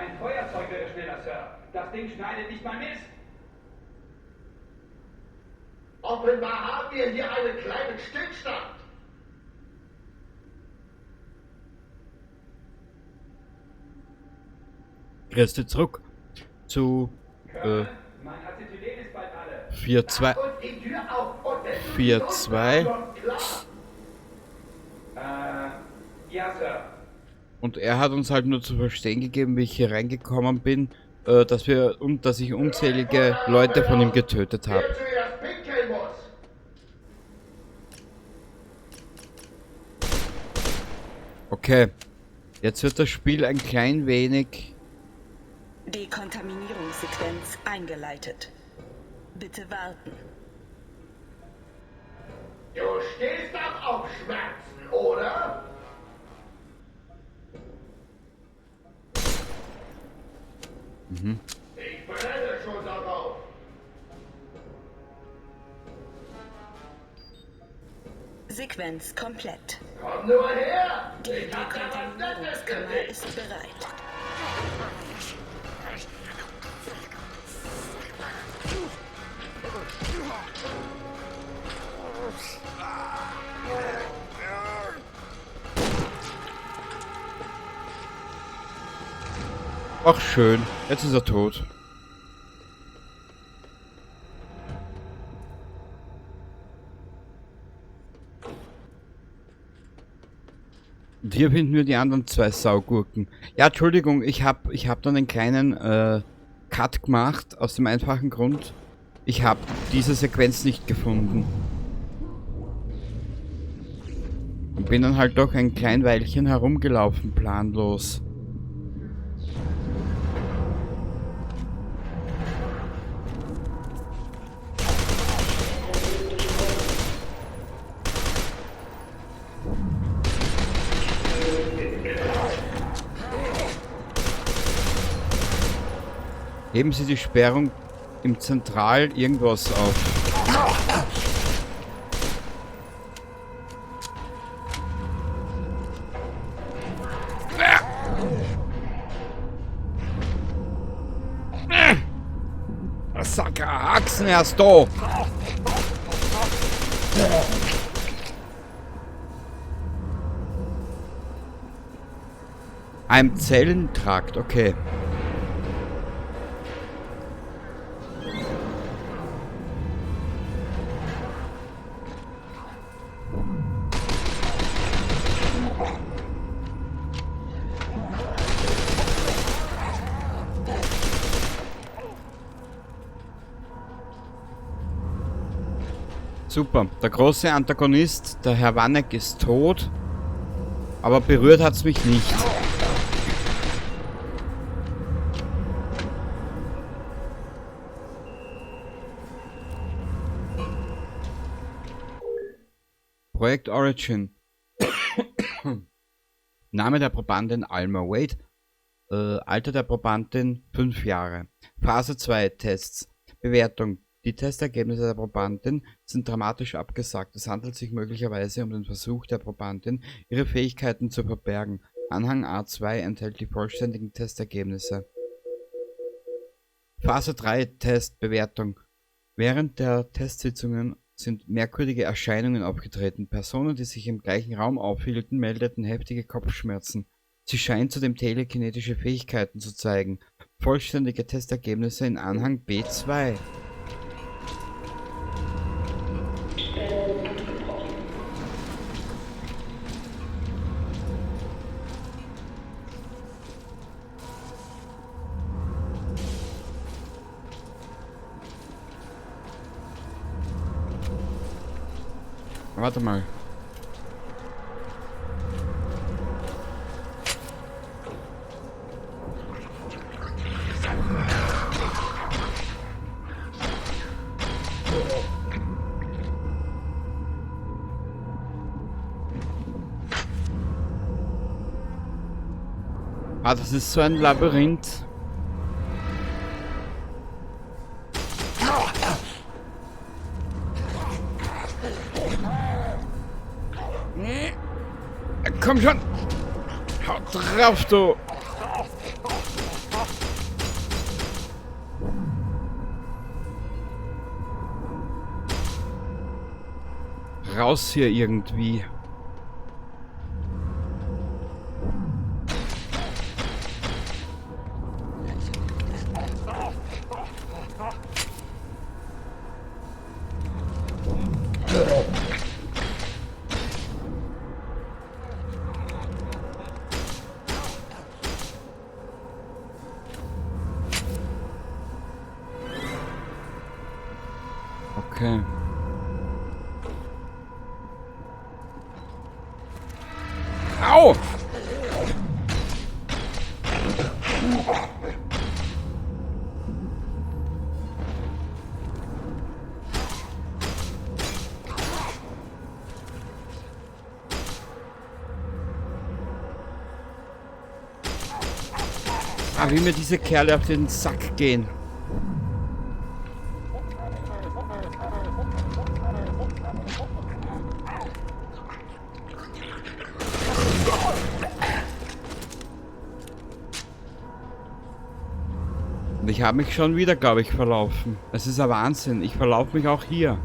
Ein Feuerzeug wäre schneller, Sir. Das Ding schneidet nicht mal Mist. Offenbar haben wir hier einen kleinen Stillstand. Christi zurück zu Mein Acetylen ist bald alle. 4-2. Und die Tür auf und es 4-2. Ja, Sir. Und er hat uns halt nur zu verstehen gegeben, wie ich hier reingekommen bin, dass ich unzählige Leute von ihm getötet habe. Wer zuerst pinkeln muss. Okay, jetzt wird das Spiel ein klein wenig... Dekontaminierungssequenz eingeleitet. Bitte warten. Du stehst doch auf Schmerzen, oder? Ich brenne schon darauf. Sequenz komplett. Komm nur her. Die Ich hab da was Nettes für Dekontaminierungskammer dich. ist bereit. Ach schön, jetzt ist er tot. Und hier finden wir die anderen zwei Saugurken. Ja, Entschuldigung, ich hab dann einen kleinen Cut gemacht, aus dem einfachen Grund, ich habe diese Sequenz nicht gefunden. Und bin dann halt doch ein klein Weilchen herumgelaufen, planlos. Heben Sie die Sperrung im Zentral irgendwas auf. Massaker, Haxen erst da! Ein Zellentrakt, okay. Super, der große Antagonist, der Herr Wanneck, ist tot, aber berührt hat's mich nicht. Projekt Origin. Name der Probandin Alma Wade. Alter der Probandin 5 Jahre. Phase 2 Tests. Bewertung. Die Testergebnisse der Probandin sind dramatisch abgesagt. Es handelt sich möglicherweise um den Versuch der Probandin, ihre Fähigkeiten zu verbergen. Anhang A2 enthält die vollständigen Testergebnisse. Phase 3 Testbewertung. Während der Testsitzungen sind merkwürdige Erscheinungen aufgetreten. Personen, die sich im gleichen Raum aufhielten, meldeten heftige Kopfschmerzen. Sie scheint zudem telekinetische Fähigkeiten zu zeigen. Vollständige Testergebnisse in Anhang B2. Warte mal. Ah, das ist so ein Labyrinth. Komm schon! Haut drauf, du! raus hier irgendwie. Okay. Au! Ah, wie mir diese Kerle auf den Sack gehen. Und ich habe mich schon wieder, glaube ich, verlaufen. Das ist ein Wahnsinn. Ich verlaufe mich auch hier.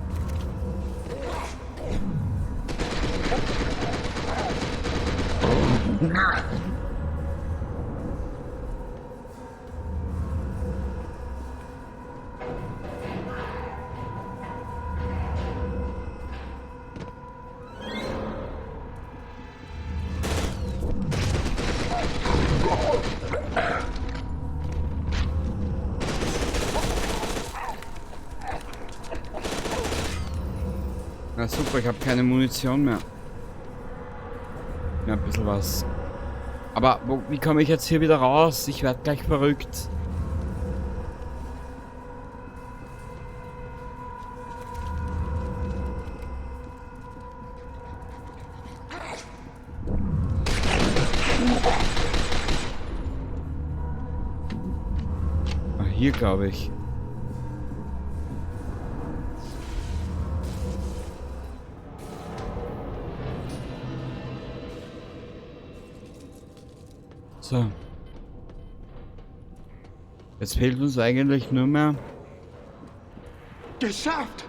Na super, ich habe keine Munition mehr. Ja, ein bisschen was. Aber wie komme ich jetzt hier wieder raus? Ich werde gleich verrückt. Ah, hier glaube ich. So. Jetzt fehlt uns eigentlich nur mehr. Geschafft!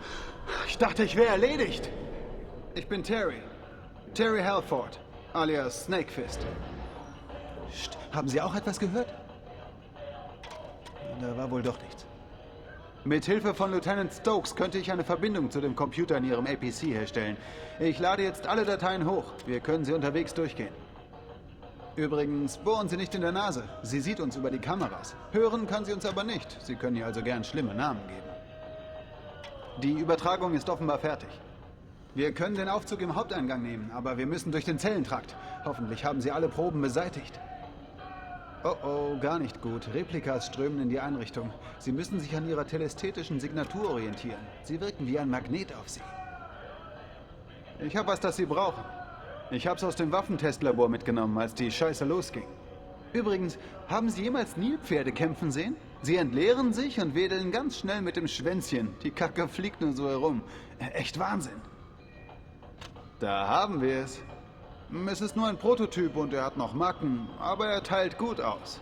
Ich dachte, ich wäre erledigt. Ich bin Terry. Terry Halford, alias Snakefist. Psst, haben Sie auch etwas gehört? Da war wohl doch nichts. Mit Hilfe von Lieutenant Stokes könnte ich eine Verbindung zu dem Computer in Ihrem APC herstellen. Ich lade jetzt alle Dateien hoch. Wir können sie unterwegs durchgehen. Übrigens, bohren Sie nicht in der Nase. Sie sieht uns über die Kameras. Hören kann sie uns aber nicht. Sie können ihr also gern schlimme Namen geben. Die Übertragung ist offenbar fertig. Wir können den Aufzug im Haupteingang nehmen, aber wir müssen durch den Zellentrakt. Hoffentlich haben Sie alle Proben beseitigt. Oh oh, gar nicht gut. Replikas strömen in die Einrichtung. Sie müssen sich an ihrer telesthetischen Signatur orientieren. Sie wirken wie ein Magnet auf Sie. Ich habe was, das Sie brauchen. Ich hab's aus dem Waffentestlabor mitgenommen, als die Scheiße losging. Übrigens, haben Sie jemals Nilpferde kämpfen sehen? Sie entleeren sich und wedeln ganz schnell mit dem Schwänzchen. Die Kacke fliegt nur so herum. Echt Wahnsinn. Da haben wir es. Es ist nur ein Prototyp und er hat noch Macken, aber er teilt gut aus.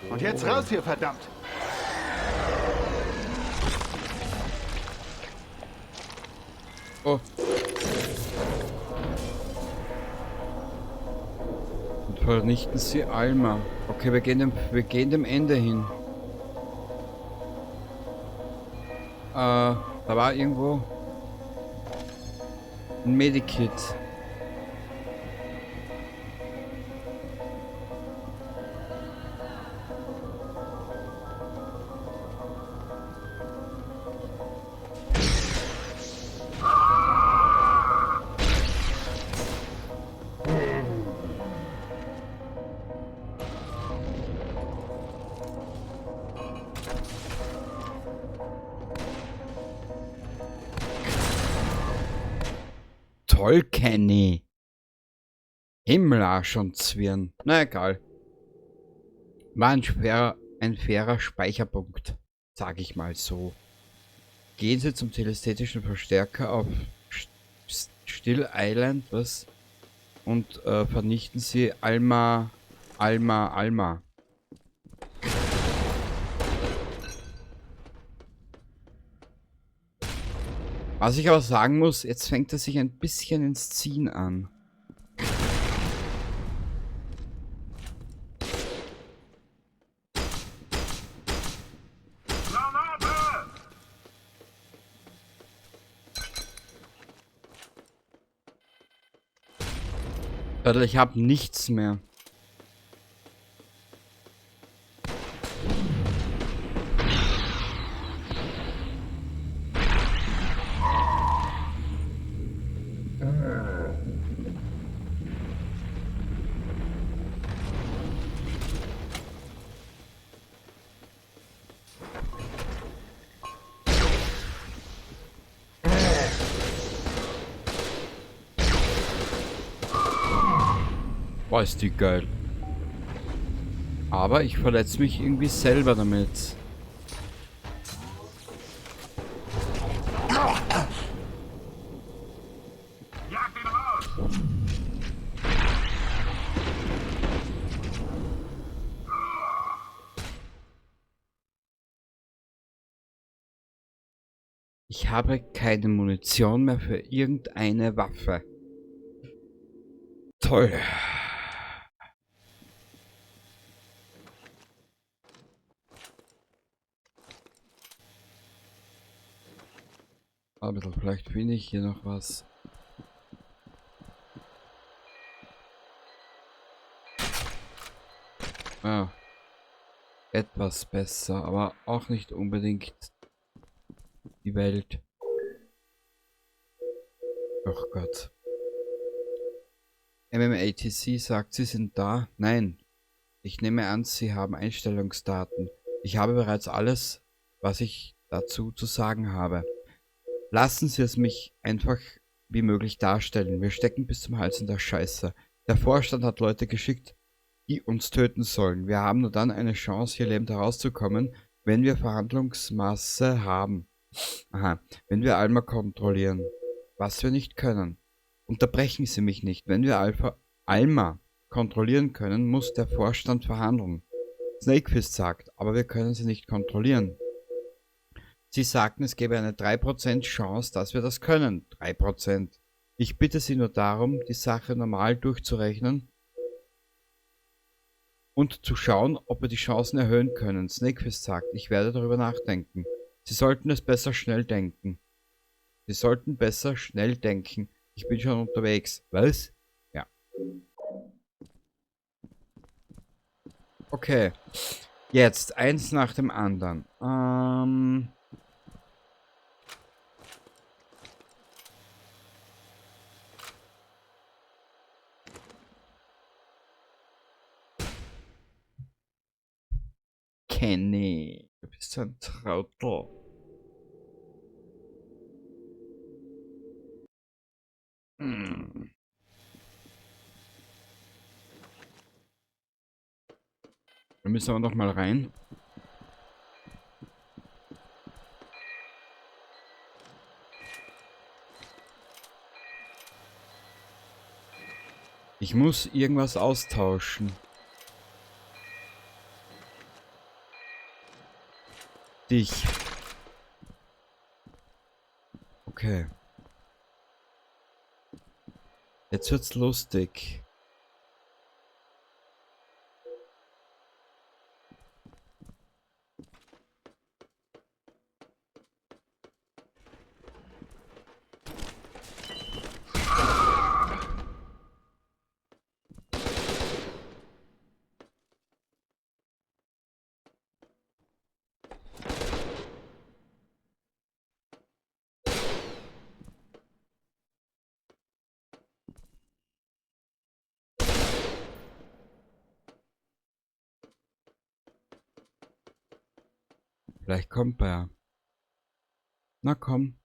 Und jetzt raus hier, verdammt! Oh. Und vernichten Sie Alma. Okay, wir gehen dem Ende hin. Da war irgendwo ein Medikit. Toll, Kenny. Himmelarsch und Zwirn. Na egal. War ein fairer Speicherpunkt, sag ich mal so. Gehen Sie zum telesthetischen Verstärker auf Still Island, was? Und vernichten Sie Alma. Was ich aber sagen muss, jetzt fängt er sich ein bisschen ins Ziehen an. Alter, ich habe nichts mehr. Boah, ist die geil. Aber ich verletze mich irgendwie selber damit. Ich habe keine Munition mehr für irgendeine Waffe. Toll. Aber vielleicht finde ich hier noch was. Ah. Etwas besser, aber auch nicht unbedingt die Welt. Oh Gott. MMATC sagt, Sie sind da. Nein. Ich nehme an, Sie haben Einstellungsdaten. Ich habe bereits alles, was ich dazu zu sagen habe. Lassen Sie es mich einfach wie möglich darstellen. Wir stecken bis zum Hals in der Scheiße. Der Vorstand hat Leute geschickt, die uns töten sollen. Wir haben nur dann eine Chance, hier lebend herauszukommen, wenn wir Verhandlungsmasse haben. Aha, wenn wir Alma kontrollieren. Was wir nicht können. Unterbrechen Sie mich nicht. Wenn wir Alma kontrollieren können, muss der Vorstand verhandeln. Snakefist sagt, aber wir können sie nicht kontrollieren. Sie sagten, es gäbe eine 3% Chance, dass wir das können. 3%. Ich bitte Sie nur darum, die Sache normal durchzurechnen und zu schauen, ob wir die Chancen erhöhen können. Snakefist sagt, ich werde darüber nachdenken. Sie sollten es besser schnell denken. Sie sollten besser schnell denken. Ich bin schon unterwegs. Was? Ja. Okay. Jetzt eins nach dem anderen. Kenny, du bist ein Trottel. Hm. Da müssen wir noch mal rein. Ich muss irgendwas austauschen. Dich. Okay. Jetzt wird's lustig. Vielleicht kommt er. Na komm.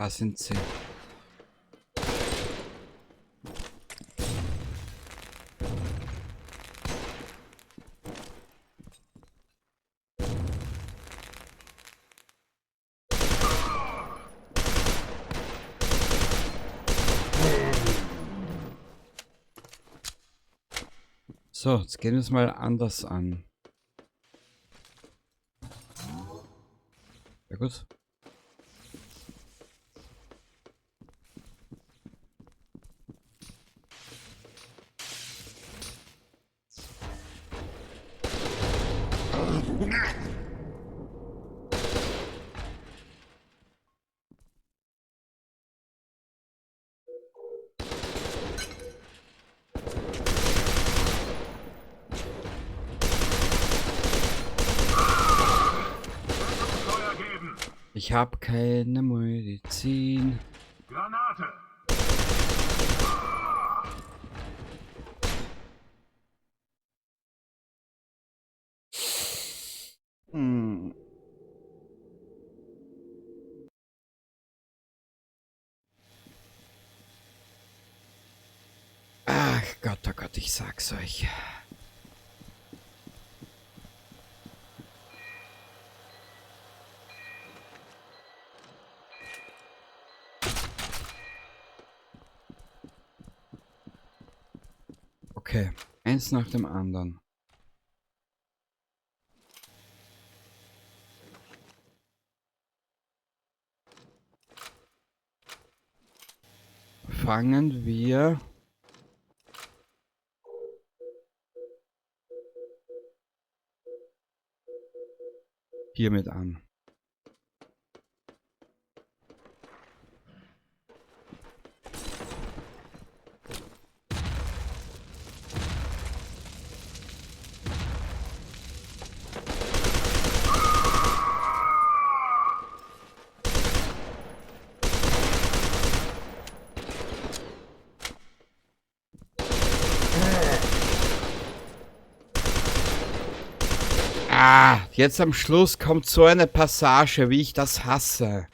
Da sind sie. So, jetzt gehen wir es mal anders an. Ja gut. Ich habe keine Medizin. Granate! Hm. Ach Gott, oh Gott, ich sag's euch. Okay, eins nach dem anderen. Fangen wir hiermit an. Ah, jetzt am Schluss kommt so eine Passage, wie ich das hasse.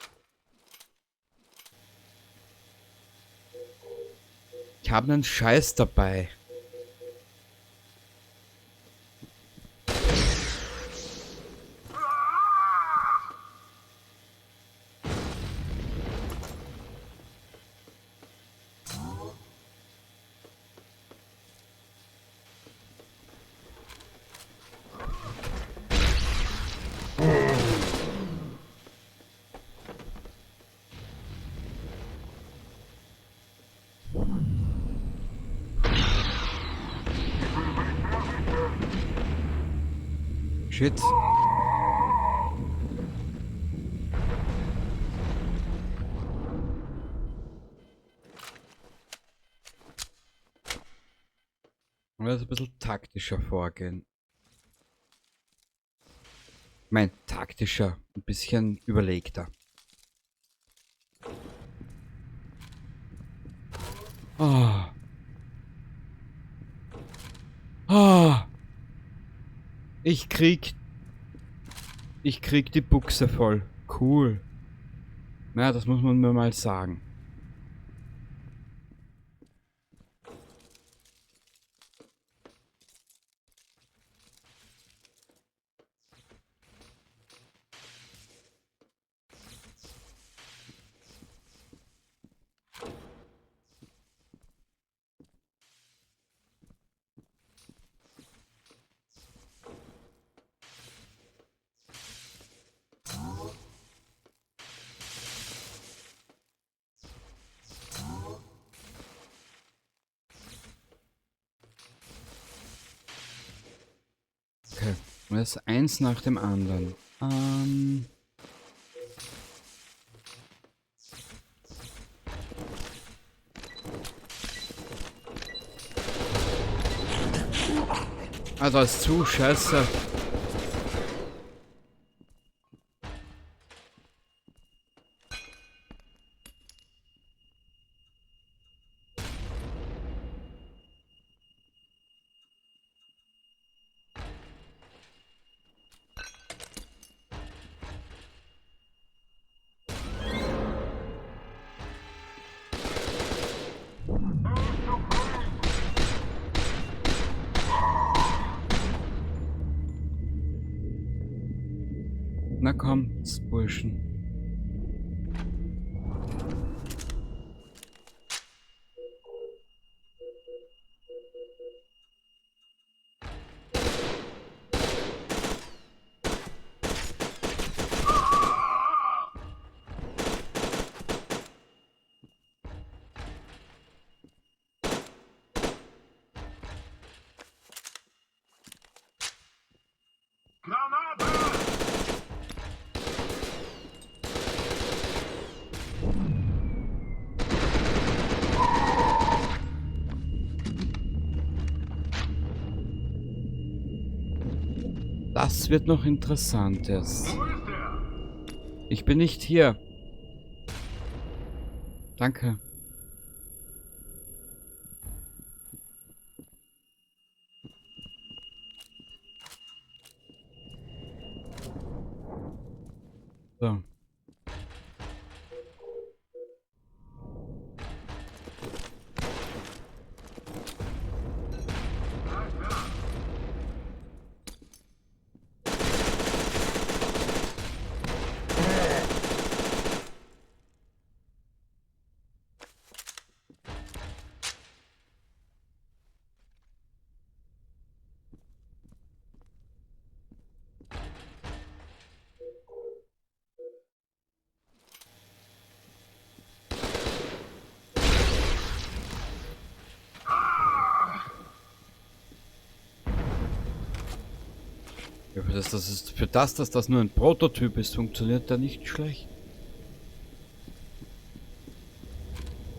Ich habe einen Scheiß dabei. Shit. Ich muss ein bisschen taktischer vorgehen. Mein taktischer, ein bisschen überlegter. Oh. Oh. Ich krieg die Buchse voll. Cool. Na, das muss man mir mal sagen. Okay. Und jetzt eins nach dem anderen. Also ist zu scheiße. komm, Burschen. Das wird noch interessant jetzt. Ich bin nicht hier. Danke. So. Ja, für das, dass das nur ein Prototyp ist, funktioniert der nicht schlecht.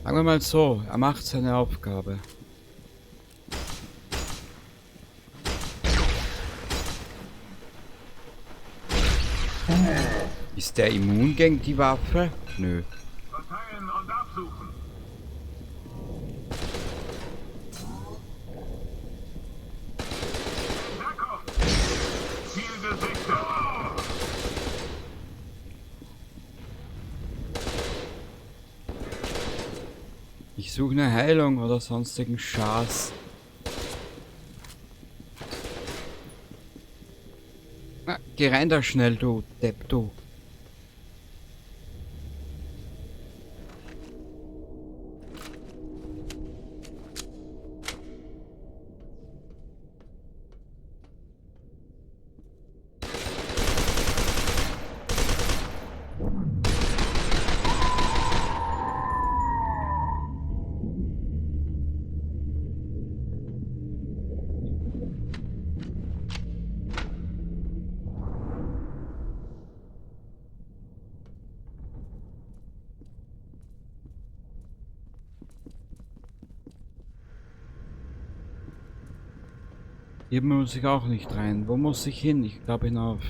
Sagen wir mal so, er macht seine Aufgabe. Ist der immun gegen die Waffe? Nö. Verteilen und absuchen. Deckung. Ziel gesichtet. Ich suche eine Heilung oder sonstigen Schaß. Ah, geh rein da schnell, du Depp, du. Hier muss ich auch nicht rein. Wo muss ich hin? Ich glaube hinauf.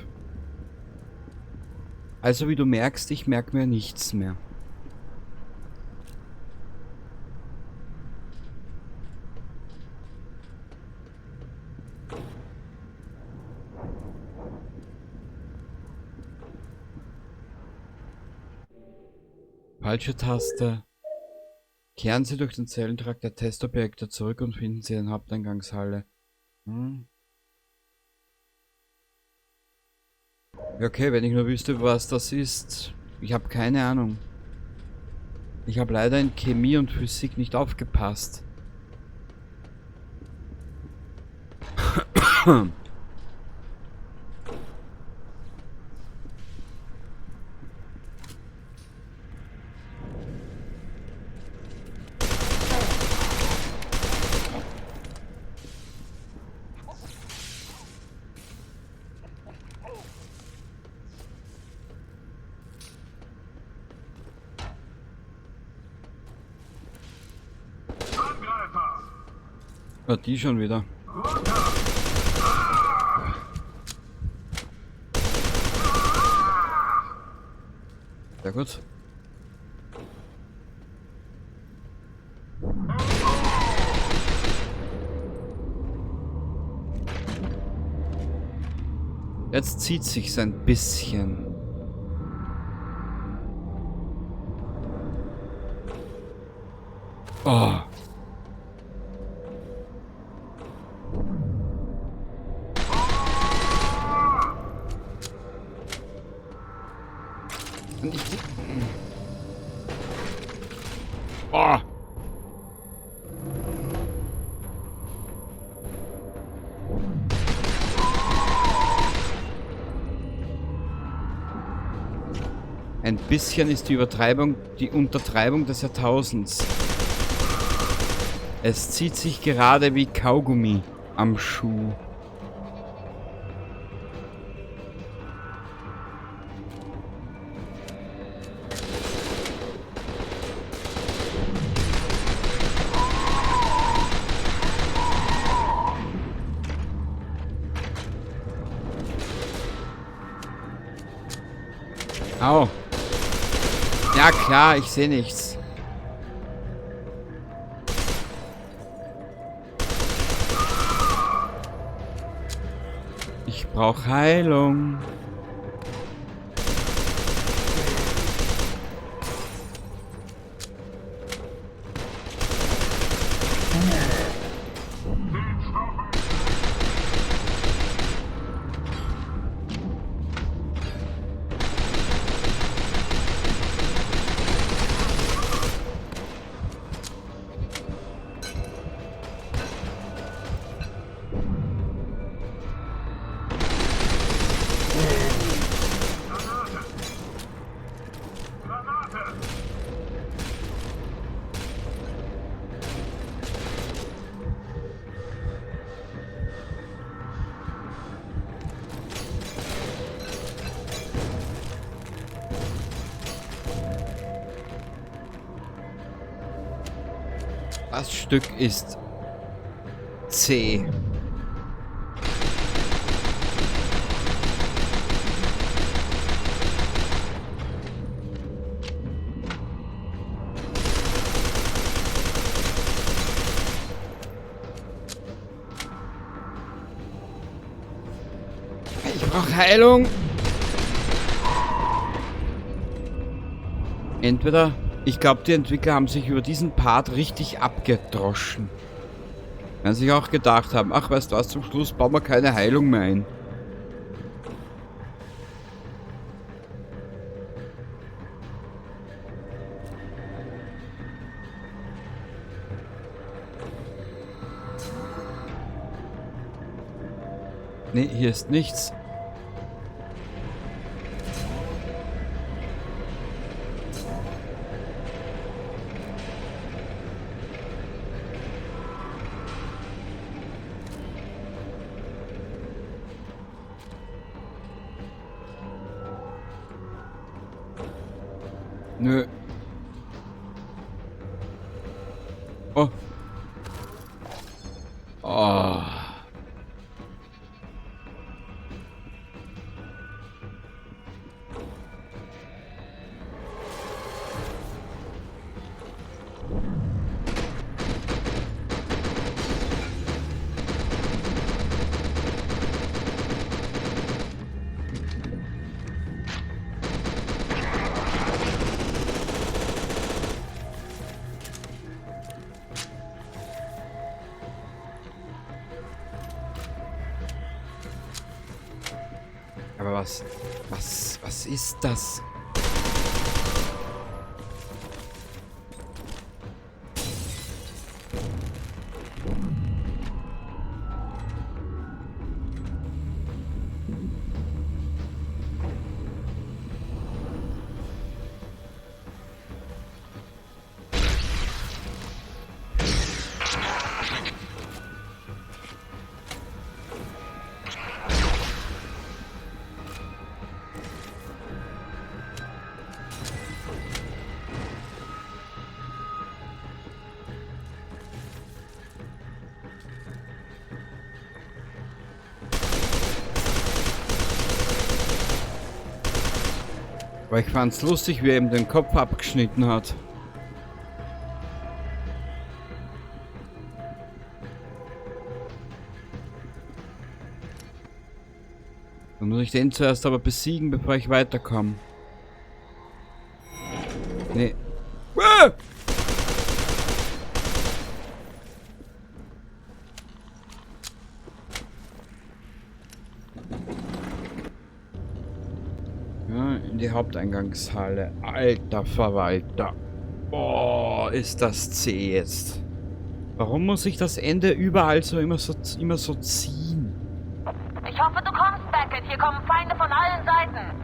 Also wie du merkst, ich merke mir nichts mehr. Falsche Taste. Kehren Sie durch den Zellentrakt der Testobjekte zurück und finden Sie eine Haupteingangshalle. Okay, wenn ich nur wüsste, was das ist. Ich habe keine Ahnung. Ich habe leider in Chemie und Physik nicht aufgepasst. Angreifer. Ja, die schon wieder. Sehr gut. Jetzt zieht sich's ein bisschen. Oh. Oh. Ein bisschen ist die Übertreibung die Untertreibung des Jahrtausends. Es zieht sich gerade wie Kaugummi am Schuh. Au. Ja klar, ich sehe nichts. Ich brauche Heilung. Das Stück ist C. Ich brauche Heilung. Entweder, ich glaube, die Entwickler haben sich über diesen Part richtig abgedroschen. Wenn sie sich auch gedacht haben, ach, weißt du was, zum Schluss bauen wir keine Heilung mehr ein. Nee, hier ist nichts. Nö. Oh. Oh. Aber was ist das? Aber ich fand's lustig, wie er ihm den Kopf abgeschnitten hat. Dann muss ich den zuerst aber besiegen, bevor ich weiterkomme. Nee. Ah! Ja, in die Haupteingangshalle. Alter Verwalter. Oh, ist das zäh jetzt. Warum muss ich das Ende überall so immer so ziehen? Ich hoffe, du kommst, Beckett. Hier kommen Feinde von allen Seiten.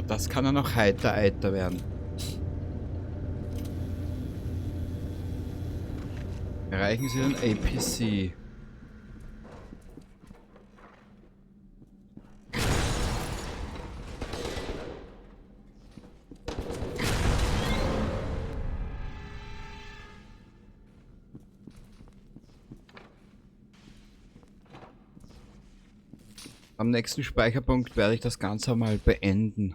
Das kann ja noch heiter werden. Erreichen Sie den APC. Am nächsten Speicherpunkt werde ich das Ganze mal beenden.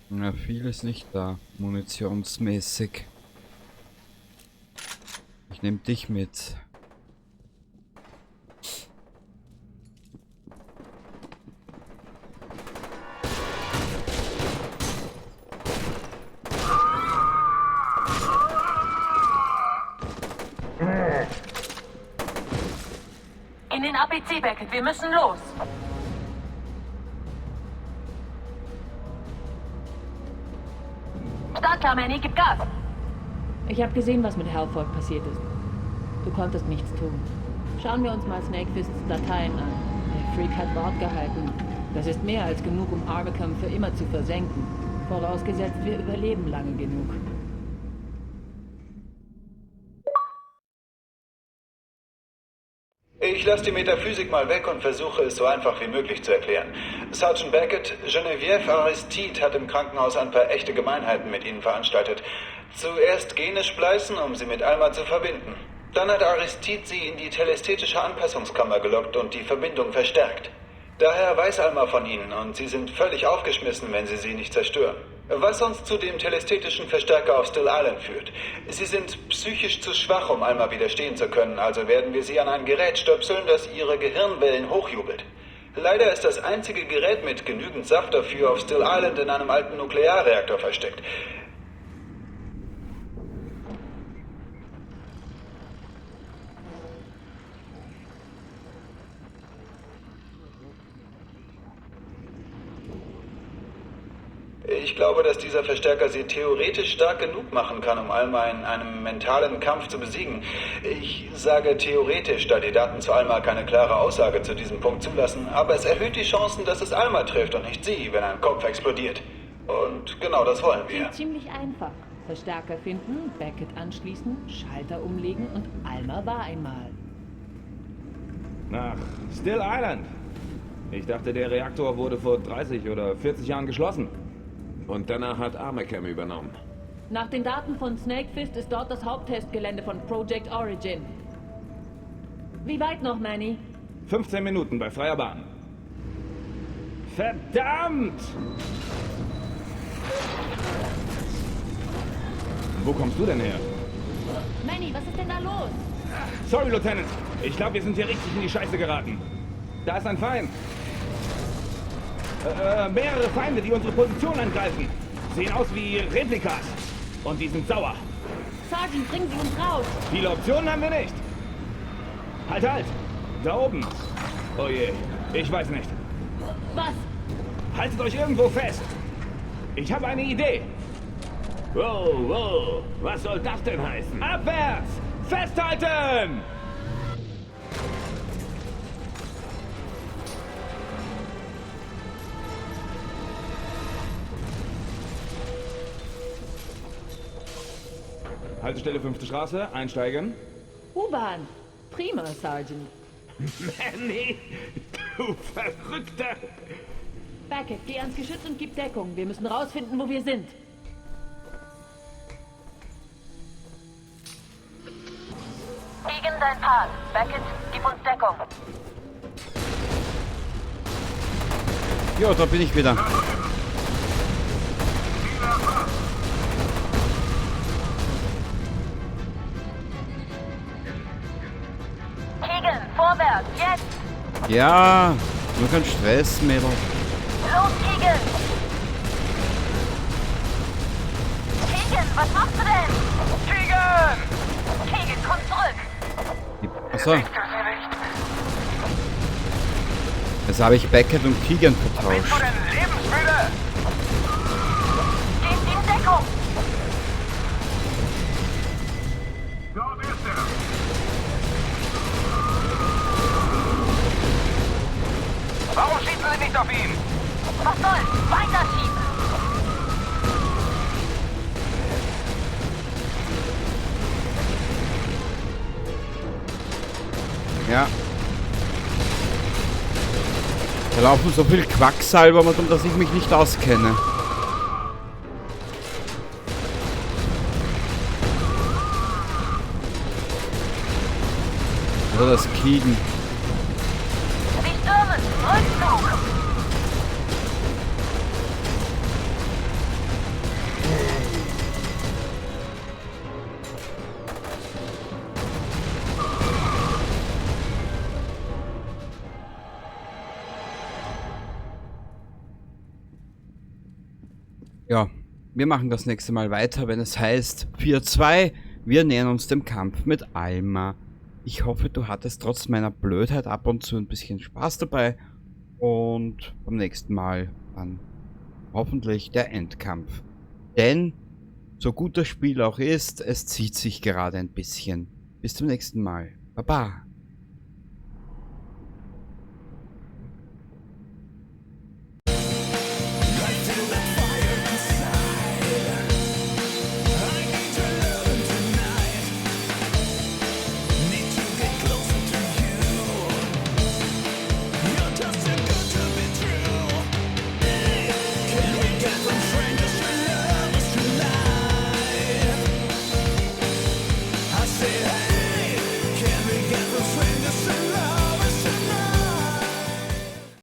Ja, viel ist nicht da, munitionsmäßig. Ich nehme dich mit. In den APC, Beckett. Wir müssen los. Startklar, Manny. Gib Gas. Ich habe gesehen, was mit Halford passiert ist. Du konntest nichts tun. Schauen wir uns mal Snakefists Dateien an. Der Freak hat Wort gehalten. Das ist mehr als genug, um Arkham für immer zu versenken. Vorausgesetzt, wir überleben lange genug. Ich lasse die Metaphysik mal weg und versuche es so einfach wie möglich zu erklären. Sergeant Beckett, Geneviève Aristide hat im Krankenhaus ein paar echte Gemeinheiten mit Ihnen veranstaltet. Zuerst Gene spleißen, um sie mit Alma zu verbinden. Dann hat Aristide sie in die telästhetische Anpassungskammer gelockt und die Verbindung verstärkt. Daher weiß Alma von Ihnen und Sie sind völlig aufgeschmissen, wenn Sie sie nicht zerstören. Was uns zu dem telesthetischen Verstärker auf Still Island führt. Sie sind psychisch zu schwach, um Alma widerstehen zu können, also werden wir Sie an ein Gerät stöpseln, das Ihre Gehirnwellen hochjubelt. Leider ist das einzige Gerät mit genügend Saft dafür auf Still Island in einem alten Nuklearreaktor versteckt. Ich glaube, dass dieser Verstärker sie theoretisch stark genug machen kann, um Alma in einem mentalen Kampf zu besiegen. Ich sage theoretisch, da die Daten zu Alma keine klare Aussage zu diesem Punkt zulassen, aber es erhöht die Chancen, dass es Alma trifft und nicht sie, wenn ein Kopf explodiert. Und genau das wollen wir. Klingt ziemlich einfach. Verstärker finden, Beckett anschließen, Schalter umlegen und Alma war einmal. Nach Still Island. Ich dachte, der Reaktor wurde vor 30 oder 40 Jahren geschlossen. Und danach hat Arkham übernommen. Nach den Daten von Snakefist ist dort das Haupttestgelände von Project Origin. Wie weit noch, Manny? 15 Minuten bei freier Bahn. Verdammt! Wo kommst du denn her? Manny, was ist denn da los? Sorry, Lieutenant. Ich glaube, wir sind hier richtig in die Scheiße geraten. Da ist ein Feind. Mehrere Feinde, die unsere Position angreifen. Sehen aus wie Replikas. Und die sind sauer. Sergeant, bringen Sie uns raus. Viele Optionen haben wir nicht. Halt! Da oben. Oh je, ich weiß nicht. Was? Haltet euch irgendwo fest. Ich habe eine Idee. Wow, was soll das denn heißen? Abwärts! Festhalten! Haltestelle 5. Straße, einsteigen. U-Bahn. Prima, Sergeant. Manny, du Verrückter! Beckett, geh ans Geschütz und gib Deckung. Wir müssen rausfinden, wo wir sind. Gegen dein Part. Beckett, gib uns Deckung. Jo, da bin ich wieder. Keegan, vorwärts, jetzt! Ja, Nur kein Stress, Mädel. Los, Keegan! Keegan, was machst du denn? Keegan! Keegan, komm zurück! Achso. Jetzt habe ich Beckett und Keegan vertauscht. Bist du denn lebensmüde? Geht in Deckung! Dort ist er. Warum schießen Sie nicht auf ihn? Was soll's? Weiterschieben! Ja. Da laufen so viel Quacksalber, um dass ich mich nicht auskenne. Also das Keegan. Sie stürmen! Rückzug! Ja, wir machen das nächste Mal weiter, wenn es heißt 4-2. Wir nähern uns dem Kampf mit Alma. Ich hoffe, du hattest trotz meiner Blödheit ab und zu ein bisschen Spaß dabei. Und beim nächsten Mal dann hoffentlich der Endkampf. Denn, so gut das Spiel auch ist, es zieht sich gerade ein bisschen. Bis zum nächsten Mal. Baba.